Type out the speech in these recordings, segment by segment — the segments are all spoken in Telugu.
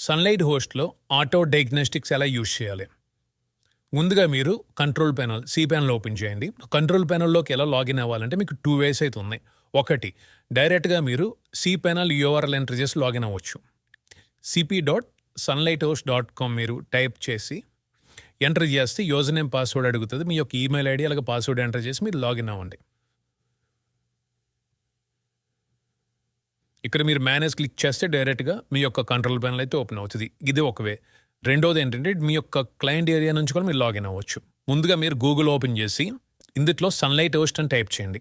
సన్లైట్ హోస్ట్లో ఆటో డయాగ్నోస్టిక్స్ ఎలా యూజ్ చేయాలి? ముందుగా మీరు కంట్రోల్ ప్యానల్ ప్యానల్ ఓపెన్ చేయండి. కంట్రోల్ ప్యానల్లోకి ఎలా లాగిన్ అవ్వాలంటే మీకు 2 వేస్ అయితే ఉన్నాయి. ఒకటి, డైరెక్ట్గా మీరు ప్యానల్ యూఆర్ఎల్ ఎంటర్ చేసి లాగిన్ అవ్వచ్చు. cp.sunlighthost.com మీరు టైప్ చేసి ఎంటర్ చేస్తే యూజర్ నేమ్ పాస్వర్డ్ అడుగుతుంది. మీ యొక్క ఈమెయిల్ ఐడి అలాగే పాస్వర్డ్ ఎంటర్ చేసి మీరు లాగిన్ అవ్వండి. ఇక్కడ మీరు మేనేజ్ క్లిక్ చేస్తే డైరెక్ట్గా మీ యొక్క కంట్రోల్ ప్యానల్ అయితే ఓపెన్ అవుతుంది. ఇది ఒక వే. రెండోది ఏంటంటే మీ యొక్క క్లయింట్ ఏరియా నుంచి కూడా మీరు లాగిన్ అవ్వచ్చు. ముందుగా మీరు గూగుల్ ఓపెన్ చేసి ఇందులో సన్లైట్ హోస్ట్ అని టైప్ చేయండి.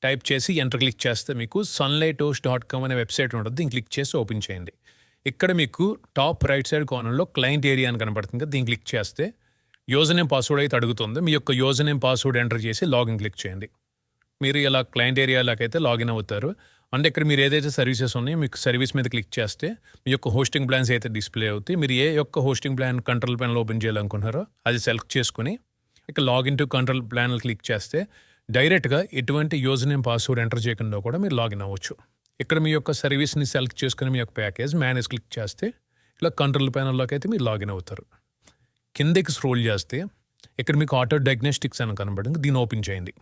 టైప్ చేసి ఎంటర్ క్లిక్ చేస్తే మీకు sunlighthost.com అనే వెబ్సైట్ ఉంటుంది. దీన్ని క్లిక్ చేసి ఓపెన్ చేయండి. ఇక్కడ మీకు టాప్ రైట్ సైడ్ కార్నర్లో క్లయింట్ ఏరియా అని కనబడుతుంది. దీన్ని క్లిక్ చేస్తే యూజర్ నేమ్ పాస్వర్డ్ అయితే అడుగుతుంది. మీ యొక్క యూజర్ నేమ్ పాస్వర్డ్ ఎంటర్ చేసి లాగిన్ క్లిక్ చేయండి. మీరు ఇలా క్లయింట్ ఏరియాలోకి అయితే లాగిన్ అవుతారు. అంటే ఇక్కడ మీరు ఏదైతే సర్వీసెస్ ఉన్నాయో మీకు సర్వీస్ మీద క్లిక్ చేస్తే మీ యొక్క హోస్టింగ్ ప్లాన్స్ అయితే డిస్ప్లే అవుతాయి. మీరు ఏ యొక్క hosting plan control panel open చేయాలనుకుంటున్నారో అది సెలెక్ట్ చేసుకుని ఇక్కడ login to control panel click చేస్తే డైరెక్ట్గా ఎటువంటి యూజర్ నేమ్ పాస్వర్డ్ ఎంటర్ చేయకుండా కూడా మీరు లాగిన్ అవ్వచ్చు. ఇక్కడ మీ యొక్క సర్వీస్ని సెలెక్ట్ చేసుకుని మీ యొక్క ప్యాకేజ్ మేనేజ్ క్లిక్ చేస్తే ఇలా కంట్రోల్ ప్యానల్లోకి అయితే మీరు లాగిన్ అవుతారు. కిందకి స్క్రోల్ చేస్తే ఇక్కడ మీకు ఆటో డయాగ్నోస్టిక్స్ అని కనబడింది. దీన్ని ఓపెన్ చేయండి.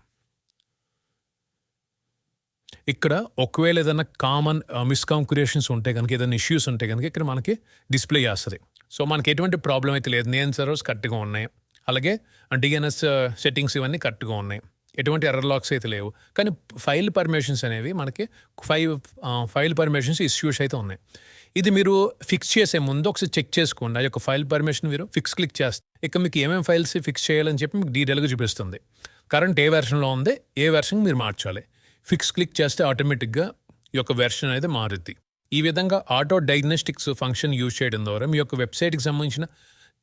ఇక్కడ ఒకవేళ ఏదైనా కామన్ మిస్కాన్ఫిగరేషన్స్ ఉంటే కనుక, ఏదైనా ఇష్యూస్ ఉంటే కనుక ఇక్కడ మనకి డిస్ప్లే చేస్తుంది. సో మనకి ఎటువంటి ప్రాబ్లం అయితే లేదు. నేమ్ సర్వర్స్ కరెక్ట్గా ఉన్నాయి, అలాగే డిఎన్ఎస్ సెట్టింగ్స్ ఇవన్నీ కరెక్ట్గా ఉన్నాయి, ఎటువంటి ఎర్రర్ లాక్స్ అయితే లేవు. కానీ ఫైల్ పర్మిషన్స్ అనేవి మనకి ఫైల్ పర్మిషన్స్ ఇష్యూస్ అయితే ఉన్నాయి. ఇది మీరు ఫిక్స్ చేసే ముందు ఒకసారి చెక్ చేసుకోండి. ఆ యొక్క ఫైల్ పర్మిషన్ మీరు ఫిక్స్ క్లిక్ చేస్తే ఇక మీకు ఏమేమి ఫైల్స్ ఫిక్స్ చేయాలని చెప్పి మీకు డీటెయిల్గా చూపిస్తుంది. కరెంట్ ఏ వెర్షన్లో ఉంది, ఏ వెర్షన్ మీరు మార్చాలి. ఫిక్స్ క్లిక్ చేస్తే ఆటోమేటిక్గా ఈ యొక్క వెర్షన్ అయితే మారుద్ది. ఈ విధంగా ఆటో డయాగ్నోస్టిక్స్ ఫంక్షన్ యూజ్ చేయడం ద్వారా మీ యొక్క వెబ్సైట్కి సంబంధించిన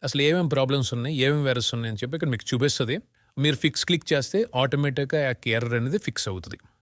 అసలు ఏమేమి ప్రాబ్లమ్స్ ఉన్నాయి, ఏమేమి ఎర్రర్స్ ఉన్నాయి అని చెప్పి ఇక్కడ మీకు చూపిస్తుంది. మీరు ఫిక్స్ క్లిక్ చేస్తే ఆటోమేటిక్గా ఆ ఎర్రర్ అనేది ఫిక్స్ అవుతుంది.